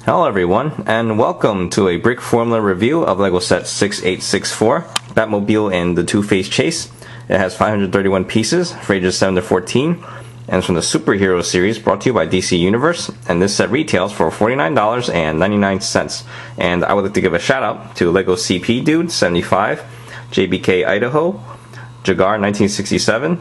Hello everyone, and welcome to a Brickformula review of LEGO set 6864, Batmobile and the TwoFace Chase. It has 531 pieces for ages 7 to 14, and it's from the Superhero series brought to you by DC Universe, and this set retails for $49.99. And I would like to give a shout out to LEGO CP Dude 75, JBK Idaho, Jagar 1967,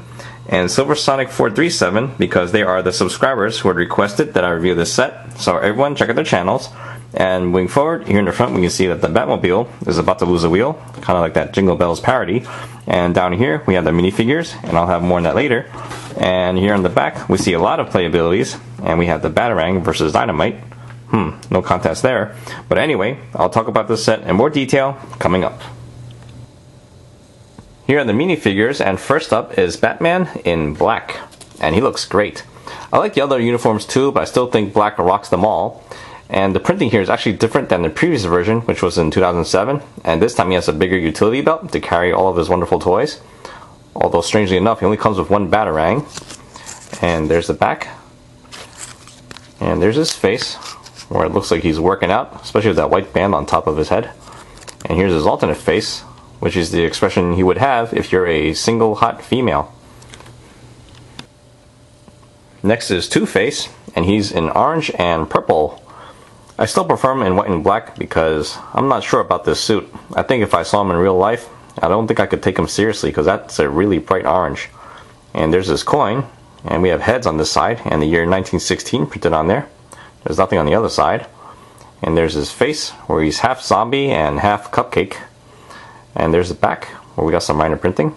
and Silver Sonic 437 because they are the subscribers who had requested that I review this set. So everyone check out their channels. And moving forward, here in the front we can see that the Batmobile is about to lose a wheel, kind of like that Jingle Bells parody. And down here we have the minifigures, and I'll have more on that later. And here in the back we see a lot of playabilities, and we have the Batarang versus Dynamite. No contest there. But anyway, I'll talk about this set in more detail coming up. Here are the minifigures, and first up is Batman in black, and he looks great. I like the other uniforms too, but I still think black rocks them all. And the printing here is actually different than the previous version, which was in 2007, and this time he has a bigger utility belt to carry all of his wonderful toys. Although strangely enough, he only comes with one Batarang. And there's the back. And there's his face, where it looks like he's working out, especially with that white band on top of his head. And here's his alternate face, which is the expression he would have if you're a single hot female. Next is Two-Face, and he's in orange and purple. I still prefer him in white and black because I'm not sure about this suit. I think if I saw him in real life, I don't think I could take him seriously because that's a really bright orange. And there's his coin, and we have heads on this side and the year 1916 printed on there. There's nothing on the other side. And there's his face, where he's half zombie and half cupcake. And there's the back, where we got some minor printing.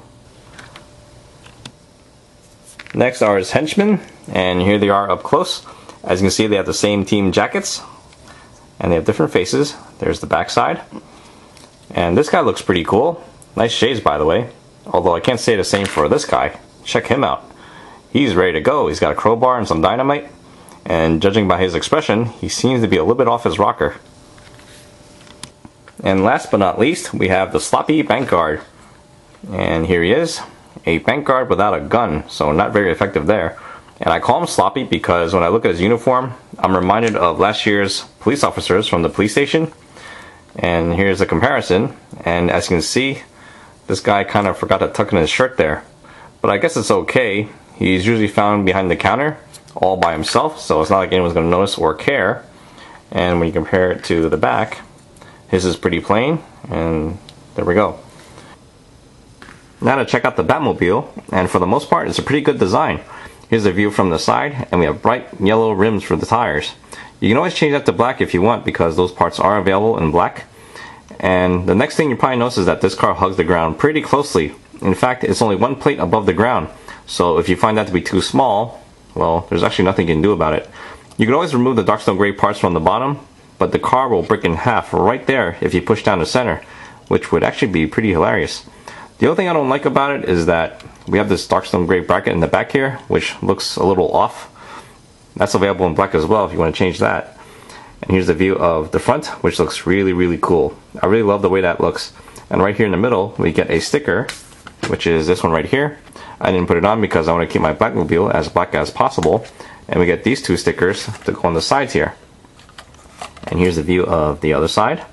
Next are his henchmen, and here they are up close. As you can see, they have the same team jackets, and they have different faces. There's the back side. And this guy looks pretty cool. Nice shades, by the way. Although I can't say the same for this guy. Check him out. He's ready to go. He's got a crowbar and some dynamite. And judging by his expression, he seems to be a little bit off his rocker. And last but not least, we have the sloppy bank guard. And here he is, a bank guard without a gun, so not very effective there. And I call him sloppy because when I look at his uniform, I'm reminded of last year's police officers from the police station. And here's a comparison, and as you can see, this guy kind of forgot to tuck in his shirt there. But I guess it's okay. He's usually found behind the counter, all by himself, so it's not like anyone's going to notice or care. And when you compare it to the back, his is pretty plain, and there we go. Now to check out the Batmobile, and for the most part it's a pretty good design. Here's a view from the side, and we have bright yellow rims for the tires. You can always change that to black if you want, because those parts are available in black. And the next thing you probably notice is that this car hugs the ground pretty closely. In fact, it's only one plate above the ground, so if you find that to be too small, well, there's actually nothing you can do about it. You can always remove the Darkstone Gray parts from the bottom, but the car will break in half right there if you push down the center, which would actually be pretty hilarious. The only thing I don't like about it is that we have this Darkstone Gray bracket in the back here, which looks a little off. That's available in black as well if you want to change that. And here's the view of the front, which looks really, really cool. I really love the way that looks. And right here in the middle, we get a sticker, which is this one right here. I didn't put it on because I want to keep my Batmobile as black as possible. And we get these two stickers to go on the sides here. And here's the view of the other side.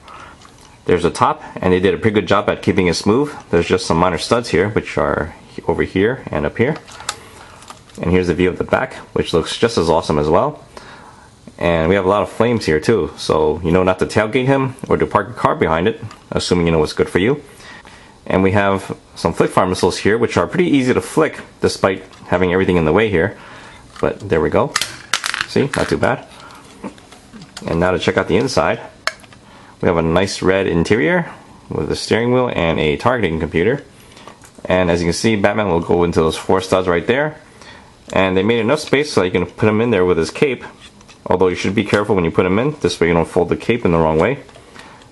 There's the top, and they did a pretty good job at keeping it smooth. There's just some minor studs here, which are over here and up here. And here's the view of the back, which looks just as awesome as well. And we have a lot of flames here too, so you know not to tailgate him or to park your car behind it, assuming you know what's good for you. And we have some flick fire missiles here, which are pretty easy to flick despite having everything in the way here. But there we go. See, not too bad. And now to check out the inside. We have a nice red interior with a steering wheel and a targeting computer. And as you can see, Batman will go into those 4 studs right there. And they made enough space so you can put him in there with his cape. Although you should be careful when you put him in, this way you don't fold the cape in the wrong way.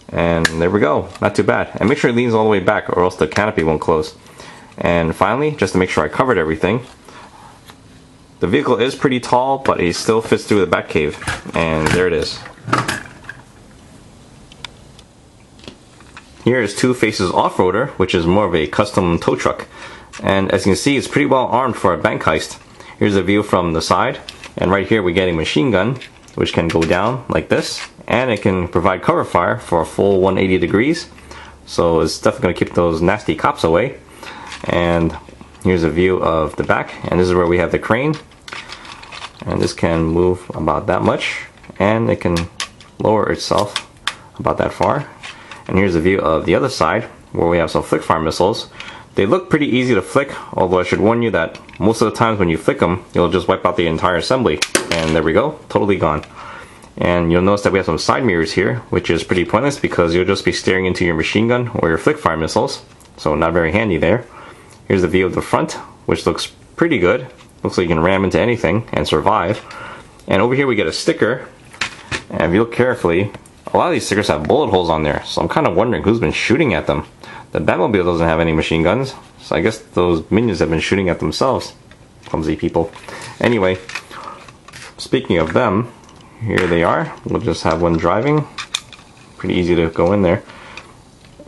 And there we go, not too bad. And make sure it leans all the way back or else the canopy won't close. And finally, just to make sure I covered everything, the vehicle is pretty tall, but it still fits through the Batcave. And there it is. Here is Two-Face's off-roader, which is more of a custom tow truck. And as you can see, it's pretty well armed for a bank heist. Here's a view from the side, and right here we get a machine gun, which can go down like this, and it can provide cover fire for a full 180 degrees. So it's definitely going to keep those nasty cops away. And here's a view of the back, and this is where we have the crane. And this can move about that much, and it can lower itself about that far. And here's a view of the other side, where we have some flick fire missiles. They look pretty easy to flick, although I should warn you that most of the times when you flick them, you'll just wipe out the entire assembly. And there we go, totally gone. And you'll notice that we have some side mirrors here, which is pretty pointless because you'll just be staring into your machine gun or your flick fire missiles, so not very handy there. Here's the view of the front, which looks pretty good. Looks like you can ram into anything and survive. And over here we get a sticker, and if you look carefully, a lot of these stickers have bullet holes on there, so I'm kind of wondering who's been shooting at them. The Batmobile doesn't have any machine guns, so I guess those minions have been shooting at themselves. Clumsy people. Anyway, speaking of them, here they are. We'll just have one driving. Pretty easy to go in there.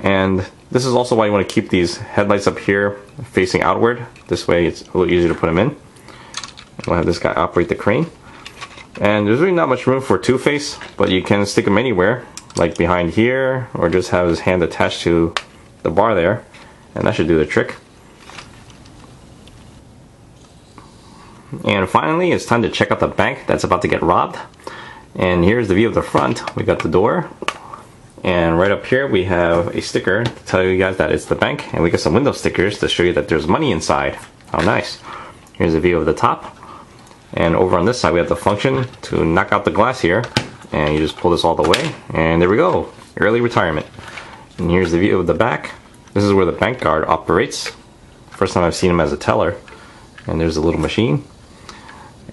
And this is also why you want to keep these headlights up here facing outward. This way it's a little easier to put them in. We'll have this guy operate the crane. And there's really not much room for Two-Face, but you can stick him anywhere, like behind here, or just have his hand attached to the bar there, and that should do the trick. And finally, it's time to check out the bank that's about to get robbed. And here's the view of the front. We got the door, and right up here we have a sticker to tell you guys that it's the bank, and we got some window stickers to show you that there's money inside. How nice. Here's a view of the top, and over on this side we have the function to knock out the glass here, and you just pull this all the way, and there we go, early retirement. And here's the view of the back. This is where the bank guard operates. First time I've seen him as a teller. And there's a little machine.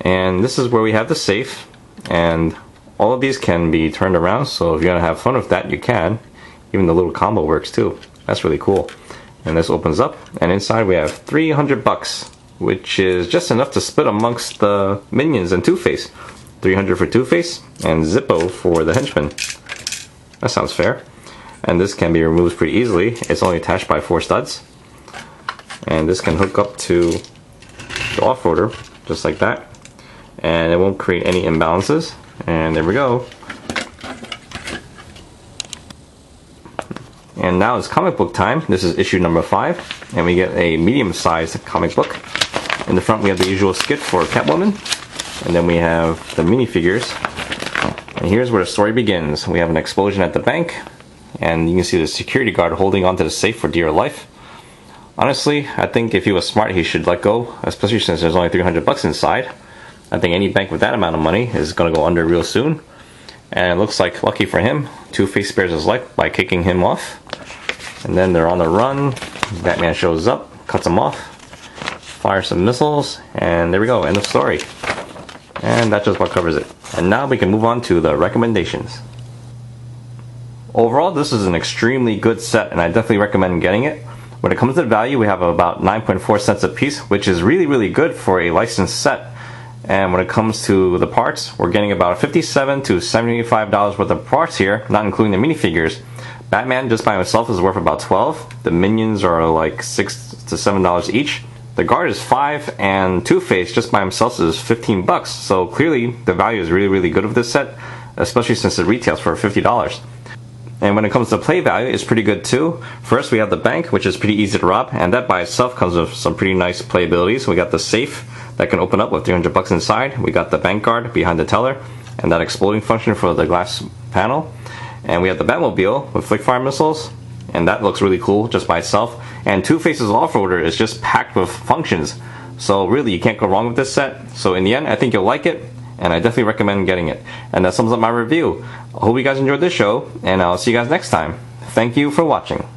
And this is where we have the safe, and all of these can be turned around, so if you want to have fun with that, you can. Even the little combo works too. That's really cool. And this opens up, and inside we have 300 bucks, which is just enough to split amongst the minions and Two-Face. 300 for Two-Face, and Zippo for the henchmen. That sounds fair. And this can be removed pretty easily. It's only attached by 4 studs. And this can hook up to the off-roader, just like that. And it won't create any imbalances. And there we go. And now it's comic book time. This is issue number 5. And we get a medium-sized comic book. In the front we have the usual skit for Catwoman. And then we have the minifigures. And here's where the story begins. We have an explosion at the bank. And you can see the security guard holding onto the safe for dear life. Honestly, I think if he was smart, he should let go, especially since there's only 300 bucks inside. I think any bank with that amount of money is going to go under real soon. And it looks like, lucky for him, Two-Face spares his life by kicking him off. And then they're on the run. Batman shows up, cuts him off, fires some missiles, and there we go, end of story. And that's just what covers it. And now we can move on to the recommendations. Overall, this is an extremely good set, and I definitely recommend getting it. When it comes to the value, we have about 9.4 cents a piece, which is really good for a licensed set. And when it comes to the parts, we're getting about $57 to $75 worth of parts here, not including the minifigures. Batman just by himself is worth about $12. The minions are like $6 to $7 each. The guard is $5, and Two-Face just by himself is 15 bucks. So clearly, the value is really good of this set, especially since it retails for $50. And when it comes to play value, it's pretty good too. First, we have the bank, which is pretty easy to rob, and that by itself comes with some pretty nice playability. So we got the safe that can open up with 300 bucks inside. We got the bank guard behind the teller, and that exploding function for the glass panel. And we have the Batmobile with flick fire missiles, and that looks really cool just by itself. And Two-Face's off-roader is just packed with functions. So really, you can't go wrong with this set. So in the end, I think you'll like it, and I definitely recommend getting it. And that sums up my review. I hope you guys enjoyed this show, and I'll see you guys next time. Thank you for watching.